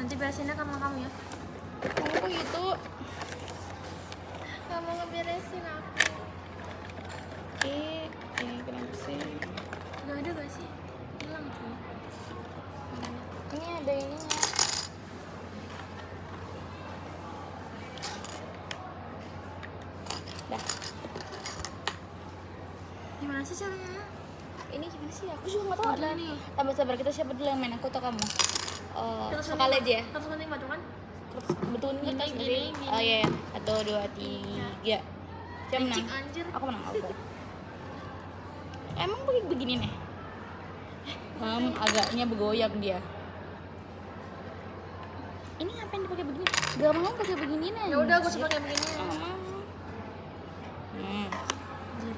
Nanti beresinnya sama kamu ya. Oh gitu. Gak mau ngeberesin aku. Kenapa sih? Gak ada gak sih? Hilang tuh. Ini ada ininya. Dah. Gimana sih caranya? Ini gimana sih? Aku juga nggak tahu. Ada nih. Sabar kita siapa dulu yang main, aku atau kamu? Terus Sekali aja ya. Terus penting batu kan? Betul nih kertas nggak sih? Gini. Oh iya. 1, 2, 3. Siapa menang? Licik, anjir. Aku menang. Aku. Emang begini nih? Agaknya bergoyang dia. Ini ngapain dipakai begini? Gak mau pakai begini nih. Ya udah, gue pakai begini. Nggak mau. Anjir.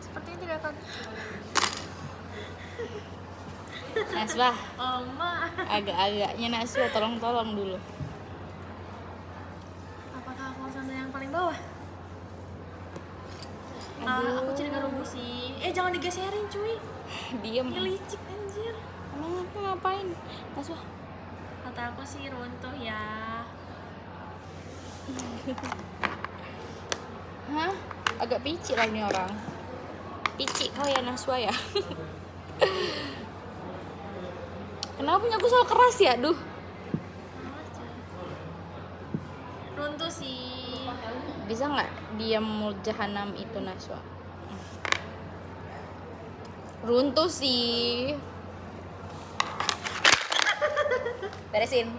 Sepertinya tidak akan. Naswa, Oma. agak-agaknya Naswa tolong dulu. Apakah aku harus ambil yang paling bawah? Aduh. Aku jadi ngerubuh sih. Jangan digeserin cuy. Diem. Ini licik anjir. Emang aku ngapain? Naswa. Kata aku sih runtuh ya. Hah? Agak picik lah ini orang. Picik kau ya Naswa ya. Kenapa punya aku selalu keras ya? Duh. Runtuh sih. Bisa nggak diam mulut jahanam itu Naswa? Runtuh sih. Beresin.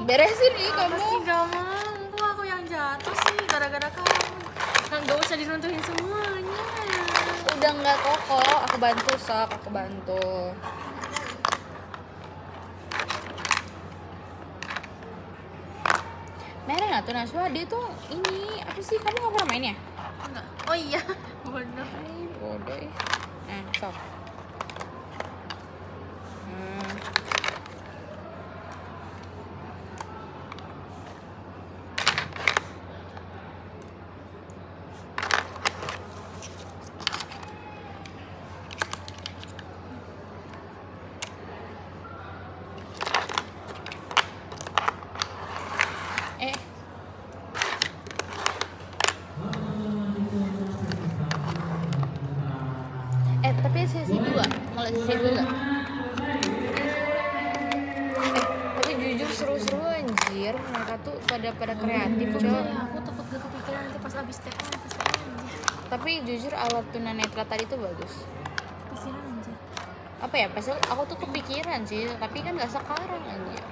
Beresin nih Apa kamu. sih gak mau? Kok aku yang jatuh sih gara-gara kamu? Gak usah diruntuhin semuanya. Udah nggak kokoh, aku bantu sok, aku bantu. Merah nggak tuh Naswa? Dia tuh ini apa sih? Kamu nggak pernah main ya? Enggak. Oh iya, bodoh. Bodoh ya. Sok. Tapi sesi 2, mulai sesi 2 nggak? Tapi jujur seru-seru anjir, mereka tuh pada kreatif coy. Aku takut gak kepikiran nanti pas abis TK anjir. Tapi jujur alat tunanetra tadi tuh bagus. Pikiran anjir. Apa ya, pas aku tuh kepikiran sih, tapi kan nggak sekarang anjir.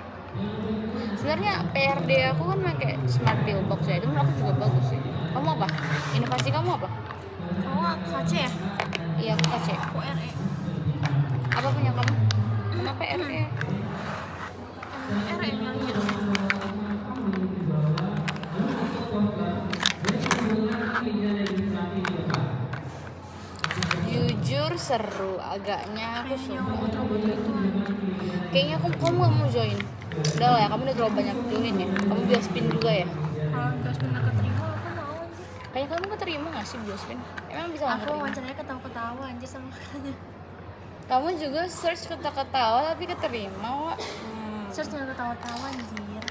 Sebenarnya PRD aku kan pakai smart bill box ya, itu menurut aku juga bagus sih. Kamu apa? Inovasi kamu apa? Kamu KC ya? Iya, aku KC. Aku RE. Apa punya kamu? Kenapa RE? RE milihnya. Jujur seru, agaknya aku Yang suka. robot-robot itu anjir. Kayaknya kamu gak mau join. Udah lah ya, kamu udah terlalu banyak join ya. Kamu biospin juga ya. Kalau gas bener keterima aku mau anjir. Kayak kamu keterima gak sih biospin? Emang bisa gak Aku keterima? wawancaranya ketawa-ketawa anjir sama makanya. Kamu juga search ketawa-ketawa tapi keterima Wak. Search jangan ketawa-tawa anjir.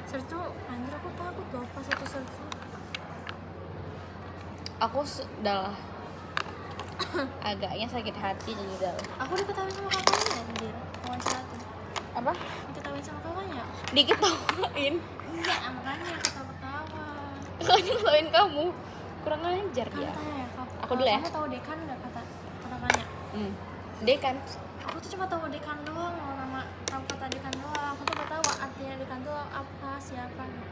Search tuh anjir aku takut loh pas aku search tuh. Aku udah lah. Agaknya sakit hati juga. Aku diketawain sama kakaknya anjir. Wawancara tuh. Apa? Diketawain sama kakaknya. Diketawain. Iya, makanya ketawa-tawa. Kakaknya ngetawain kamu. Kurang ajar Kan dia. tanya ya, Aku dulu ya. Kamu tahu dekan enggak kata kakaknya? Dekan. Aku tuh cuma tahu dekan doang, nama tahu kata dekan doang. Aku tuh gak tahu artinya dekan tuh apa, siapa gitu.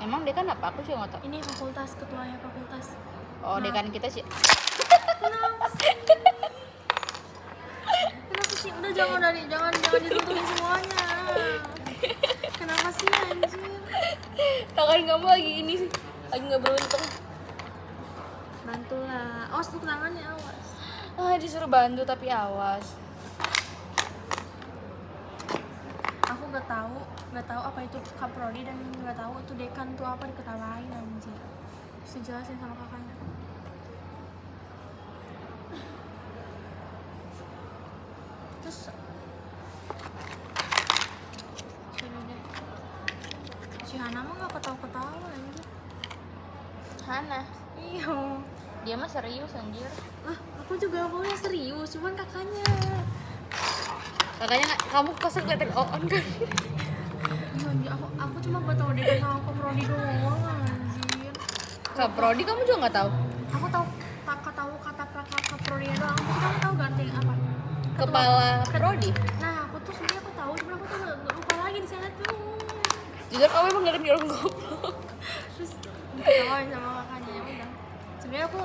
Emang dekan apa? Aku juga gak tau. Ini fakultas, ketuanya fakultas. Oh, dekan kita sih. Kenapa sih? Kenapa sih? Udah jangan diruntuhin semuanya. Kenapa sih anjir? Tangan kamu lagi ini sih. Lagi gak beruntung. Bantulah. Awas tuh tangannya, awas. Disuruh bantu tapi awas. Aku nggak tahu apa itu kaprodi dan nggak tahu itu dekan tuh apa, diketawain anjir. Terus dijelasin sama kakaknya. Terus sudah deh, si Hana mah nggak ketawa-ketawa anjir. Hana, Iya. dia mah serius anjir. Lah, aku juga awalnya serius, cuman kakaknya. Kakaknya nggak, kamu kosan kelihatan on kan? Iya, anjir, aku cuma gak tahu deh sama Kak Prodi doang anjir. Kak Prodi kamu juga nggak tahu? Aku tahu kata Kak Prodi doang. Tapi kamu tahu gak artinya apa? Kepala Prodi. Nah, aku tuh sebenarnya aku tahu, cuma aku tuh lupa lagi di sana tuh. Jujur kamu emang nggak ada orang goblok. Terus diketawain sama kakaknya, ya udah. Sebenarnya aku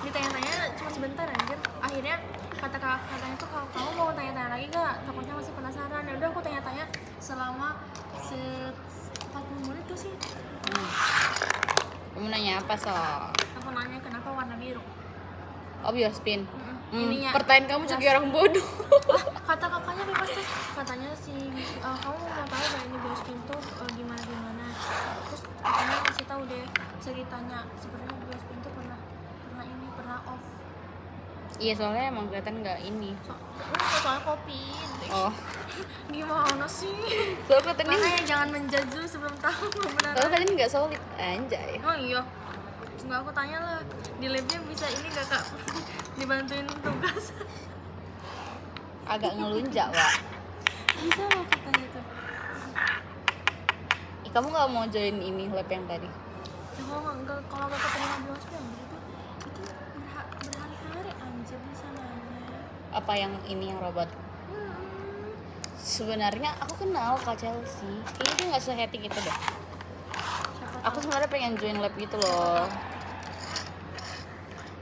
ditanya-tanya cuma sebentar anjir. Akhirnya katanya tuh kalau kamu mau tanya-tanya lagi gak? Takutnya masih penasaran. Ya udah aku tanya-tanya selama 40 menit tuh sih. Kamu nanya apa soal? Aku nanya kenapa warna biru. Oh biospin. Ininya, Pertanyaan kamu jadi orang bodoh. Kata kakaknya bebas tuh, katanya kamu mau tahu gak ini biospin tuh gimana. Terus kakaknya kasih tahu deh ceritanya. Sebenarnya biospin tuh pernah off. Iya soalnya emang kelihatan nggak ini. Soalnya kopi. Oh. Gimana sih? Soalnya kelihatan ini. Makanya jangan menjudge dulu sebelum tahu benar. Soalnya kalian nggak solid anjay. Oh iya. Enggak, aku tanya lah di labnya bisa ini gak kak dibantuin tugas. Agak ngelunjak Wak. Bisa loh katanya tuh. Kamu nggak mau join ini lab yang tadi? Ya, kalau nggak ketemu biospin itu berhari-hari anjir di sananya. Apa yang ini yang robot? Sebenarnya aku kenal Kak Chelsea. Kayaknya dia nggak sehetik itu deh. Aku sebenarnya pengen join lab gitu loh.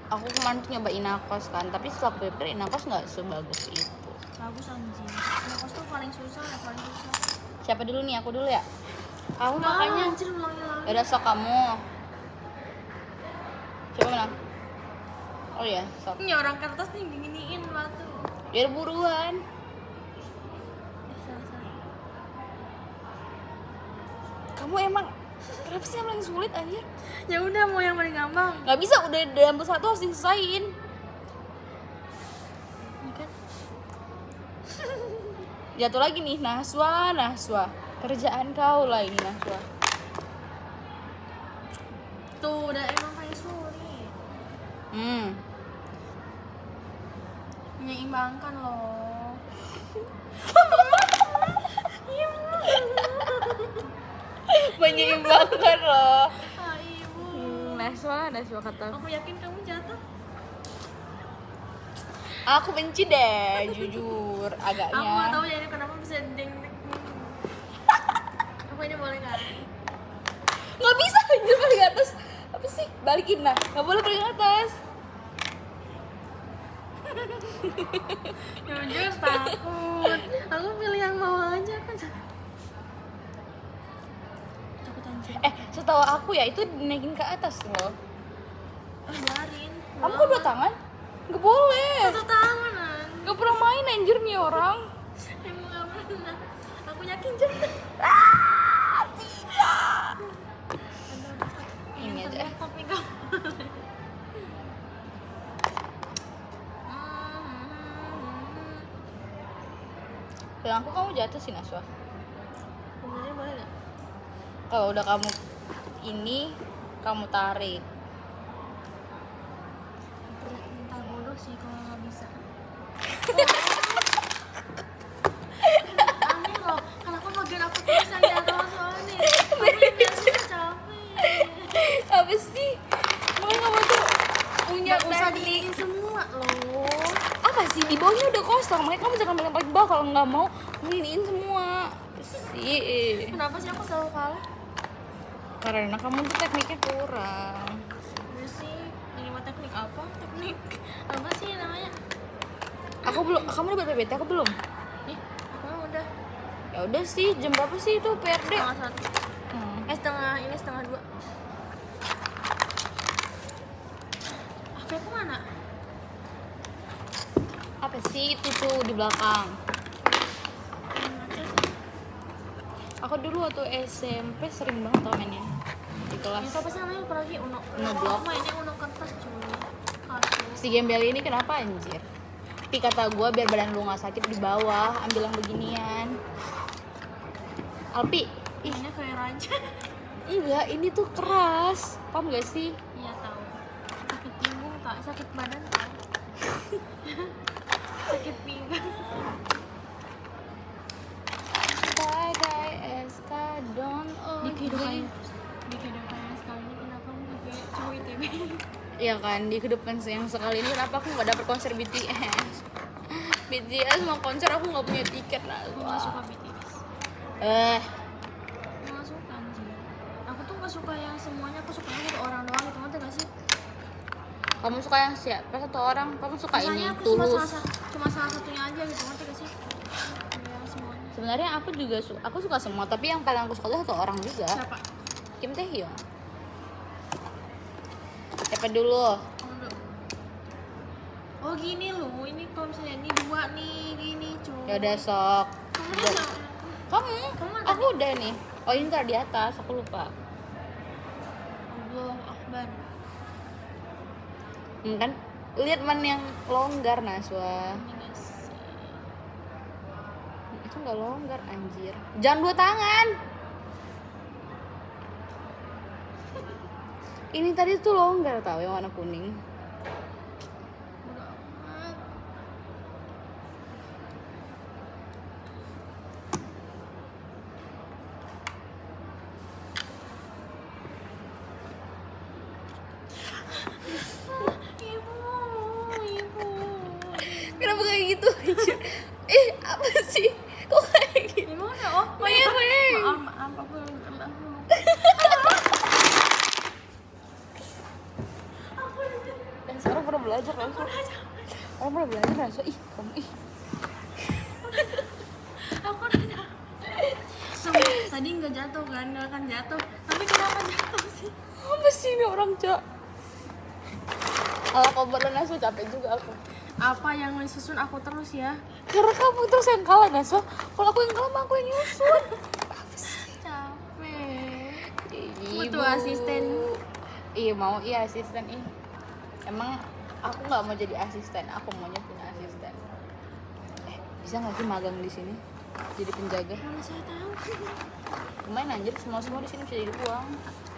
Aku kemarin tuh nyoba Inakos kan, tapi setelah aku pikir Inakos nggak sebagus itu. Bagus anjir. Inakos tuh paling susah. Siapa dulu nih? Aku dulu ya? Aku Nggak, makanya. anjir ulangi lagi. Udah sok kamu. Coba menang. Oh iya, sok. Ini orang kertas nih diginiin batu. Biar buruan. Salah. Kamu emang kenapa sih yang paling sulit anjir? Ya udah mau yang paling gampang. Gak bisa, udah dalam satu harus diselesain. Ini kan Jatuh lagi nih, Nahswa. Kerjaan kau lah ini Nahswa. tuh udah emang paling sulit. Menyeimbangkan loh. Iya. Menyeimbangkan loh. Ah, ibu. Nahswa kata. Aku yakin kamu jatuh. Aku benci deh, jujur agaknya. Aku nggak tahu jadi kenapa bisa deng. Aku ini boleh nggak? Nggak bisa anjir balik atas. Apa sih? Balikin lah. Nggak boleh balik atas. Jujur takut. Aku pilih yang bawah aja kan. Takut anjir. Setahu aku ya itu dinaikin ke atas loh. Biarin. Kamu kok 2 tangan? Nggak boleh. Satu tangan anjir. Nggak pernah main anjir nih orang. Emang nggak pernah. Aku yakin jatuh. Ini aja. Tapi nggak boleh. Bilang aku kamu jatuh sih Naswa. Sebenarnya boleh nggak? Kalau udah kamu ini kamu tarik. Minta bodoh sih kalau nggak bisa. Aneh loh, kenapa bagian aku tuh bisa jatuh soalnya? Aku yang biasanya capek. Apa sih? Kamu tuh punya Nggak usah teknik. diinin semua loh. Apa sih di bawahnya udah kosong, makanya kamu jangan bilang paling bawah kalau nggak mau nginiin semua sih. Kenapa sih aku selalu kalah? Karena kamu tuh tekniknya kurang. Udah sih, ini mah teknik apa? Teknik apa sih namanya? Aku belum, kamu udah PPT aku belum. Ih, aku udah Ya udah sih, jam berapa sih itu PRD? setengah 1. Setengah 2. HP aku mana? Apa sih itu tuh di belakang? Aku dulu waktu SMP sering banget tau mainnya di kelas. Itu apa sih namanya? Apalagi Uno Block. Mainnya Uno kertas cuy. Kartu. Si gembel ini kenapa anjir? Tapi kata gue biar badan lu nggak sakit di bawah ambil yang beginian. Alpi, Ini kayak raja. enggak, ini tuh keras, paham gak sih? Iya tahu. Sakit pinggung tak, sakit badan tak. Sakit pinggang. Bagai eskadron Di kehidupan sekali ini kenapa aku kayak cowok ITB? Iya kan, di kehidupan yang sekali ini kenapa aku nggak dapet konser BTS? BTS mau konser aku nggak punya tiket lah. Aku nggak suka BTS. Nggak suka anjir. Aku tuh nggak suka yang semuanya. Aku sukanya satu orang doang gitu, ngerti gak sih? Kamu suka yang siapa? Satu orang? Kamu suka Misalnya ini aku Tulus? cuma salah satunya aja gitu, ngerti gak sih? Yang semuanya. Sebenarnya aku juga aku suka semua, tapi yang paling aku suka itu satu orang juga. Siapa? Kim Taehyung. Siapa dulu? Kamu dulu. Oh gini loh, ini kalau misalnya ini dua nih, gini cuy. Ya udah sok. Kamu udah sama? Kamu? Kamu Aku udah nih. Oh ini ntar di atas, aku lupa. Allahu Akbar. Kan lihat mana yang longgar Naswa. Ini guys. Itu nggak longgar anjir. Jangan dua tangan. Ini tadi tuh longgar tau yang warna kuning. Bodo amat. Ibu. Kenapa kayak gitu anjir? Apa sih? Kok kayak gitu? Gimana? Oh, Iya, Weng. maaf aku Dan sekarang pernah belajar langsung. Orang pernah belajar langsung. Ih, kamu ih. aku udah tadi nggak jatuh kan, nggak akan jatuh, tapi kenapa jatuh sih? Apa sih ini orang, Cak? Kalau kau Naswa capek juga aku. Apa yang disusun aku terus ya? Karena kamu terus yang kalah, Naswa. Kalau aku yang kalah, mah aku yang nyusun. Capek. Ibu. Butuh asisten. Iya mau, iya asisten ih. Emang aku nggak mau jadi asisten, aku maunya punya asisten. Bisa nggak sih magang di sini? Jadi penjaga? Mana saya tahu. Lumayan anjir, semua di sini bisa jadi uang.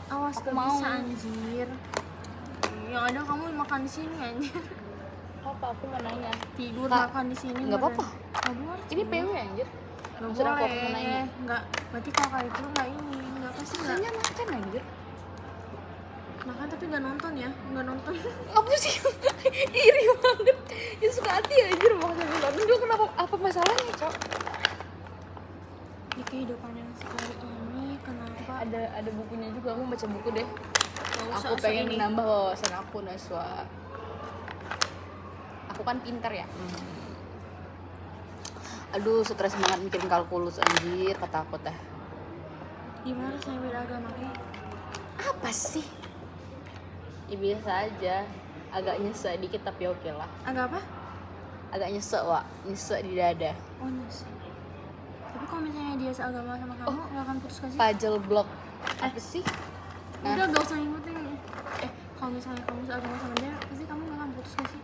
Awas Aku gak mau. bisa anjir. Yang ada kamu makan di sini anjir. Apa aku mau nanya? Tidur Kak, makan di sini. nggak apa-apa. Nggak boleh. Ini PW anjir. Nggak Maksud aku mau nanya. boleh. Nggak. Berarti kalau kayak itu nggak ini, nggak pasti nggak Rasanya makan anjir. makan tapi nggak nonton ya, nggak nonton. Apa sih? Iri banget. Ya suka hati anjir maksudnya nonton. Juga kenapa? Apa masalahnya, Cok? Di kehidupan yang sekali ini kenapa? Ada bukunya juga, aku baca buku deh. Nggak usah, Aku pengen ini. menambah wawasan aku, Naswa. Aku kan pintar ya. Aduh, stres banget mikirin kalkulus anjir, kata aku teh. Gimana saya beda agama kayak? Apa sih? Ya biasa aja, agak nyesek dikit tapi oke lah. Agak apa? Agak nyesek, Wak. Nyesek di dada. Oh nyes. Tapi kalau misalnya dia seagama sama kamu, nggak akan putus kasih? Puzzle block. Apa sih? Udah gak usah ngikutin. Kalau misalnya kamu seagama sama dia, pasti kamu nggak akan putus kasih?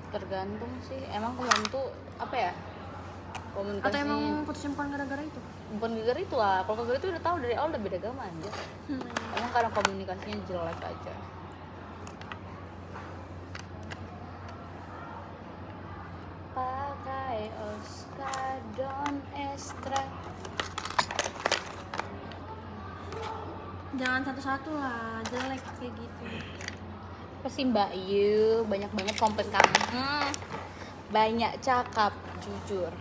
Tergantung sih. Emang kamu tuh apa ya? Komunikasi. Atau emang putusnya bukan gara-gara itu? Bukan gara-gara itu lah. Kalau gara-gara itu udah tahu dari awal udah beda agama aja. Emang karena komunikasinya jelek aja. Pakai Oskadon Extra. Jangan satu-satu lah, jelek kayak gitu. Pasti Mbak Yu banyak banget komplain kamu. Banyak cakap, jujur.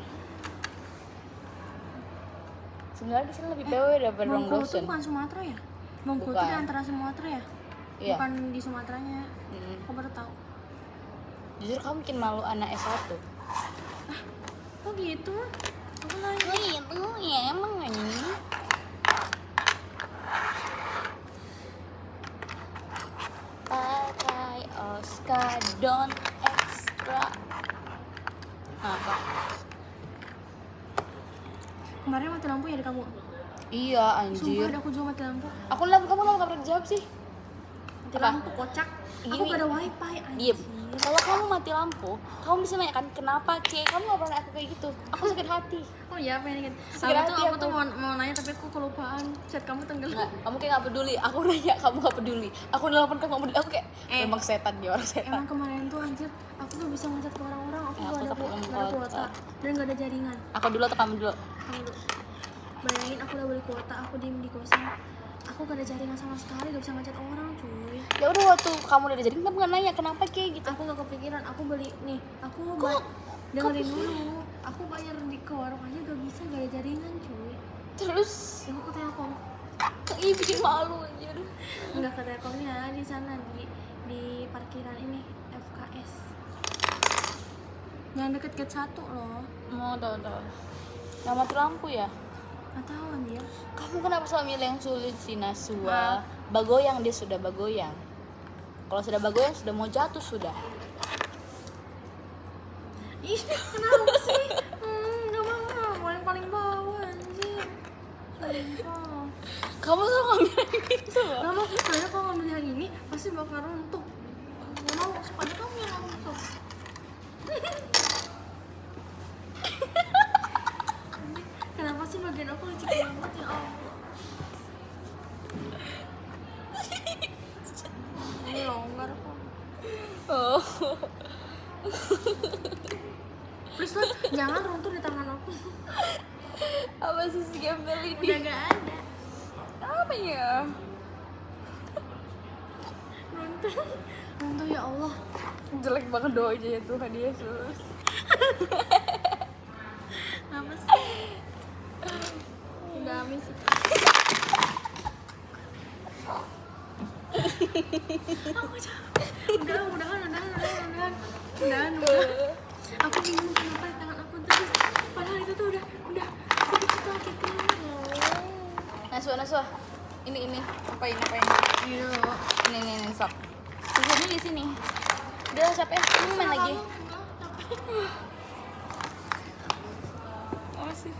Sebenarnya di sini lebih PW daripada ruang Bengkulu itu dosen. bukan Sumatera ya? Bengkulu itu Bukan. di antara Sumatera ya? Iya. Bukan di Sumateranya. Aku baru tahu. Jujur kamu bikin malu anak S1. Oh gitu? Aku nanya. Oh itu ya emang ini. Pakai Oskadon Extra. Apa? Kemarin mati lampu ya di kamu? Iya Sumpah anjir. ada aku juga mati lampu. Kamu nggak pernah jawab sih? Mati Apa? lampu kocak. Aku Gini. gak ada wifi anjir. Diem. Kalau kamu mati lampu, kamu bisa nanya kan kenapa Ke? Kamu nggak pernah aku kayak gitu. Aku sakit hati. Oh iya, pengen inget. Sakit hati Aku tuh aku. mau nanya tapi aku kelupaan. Chat kamu tenggelam. Nggak, kamu kayak nggak peduli. Aku nanya, kamu nggak peduli. Aku nelfon kamu nggak peduli. Aku kayak memang setan dia, orang setan. Emang kemarin tuh anjir, aku tuh bisa ngechat ke orang-orang, aku Ya, gak aku ada takut nggak ada kuota dan gak ada jaringan. Aku dulu atau kamu dulu? Kamu dulu. Bayangin aku udah beli kuota, aku diem di kosan. Aku gak ada jaringan sama sekali, gak bisa ngechat orang cuy. Ya udah waktu kamu udah jadi kamu nggak nanya kenapa kayak gitu. Aku gak kepikiran, aku beli nih, aku Kok- dengerin dulu. Aku bayar ke warung aja gak bisa, gak ada jaringan cuy. Terus Ya aku ke Telkom. ih bikin malu anjir. Enggak ke Telkomnya, di sana di parkiran ini FKS. Yang deket Gate 1 loh. Mau tahu. Nggak mati lampu ya? Gak tahu anjir. Kamu kenapa selalu milih yang sulit sih Naswa? Bagoyang dia sudah bagoyang. Kalau sudah bagoyang sudah mau jatuh sudah. Ih, kenapa sih? Gak mau yang paling bawah anjir. Sumpah. Kamu selalu ngambil yang gitu loh. Gak mau, soalnya kalau ngambil yang ini pasti bakal runtuh. Gak mau, supaya kamu yang runtuh. Kenapa sih bagian aku licik banget ya Allah. Ini longgar kok. Oh. Please lah, jangan runtuh di tangan aku. Apa sih si gembel ini? Udah gak ada. Apa ya? Runtuh ya Allah. Jelek banget doanya ya Tuhan Yesus. Apa sih? Udah habis. Aku capek. Udahan. Aku bingung kenapa di tangan aku terus. Padahal itu tuh udah sedikit lagi keluar. Naswa. Ini. Apain? Ini dulu. Ini sok. Bisa di sini. Udah capek. Kamu main lagi. Capek. Apa sih?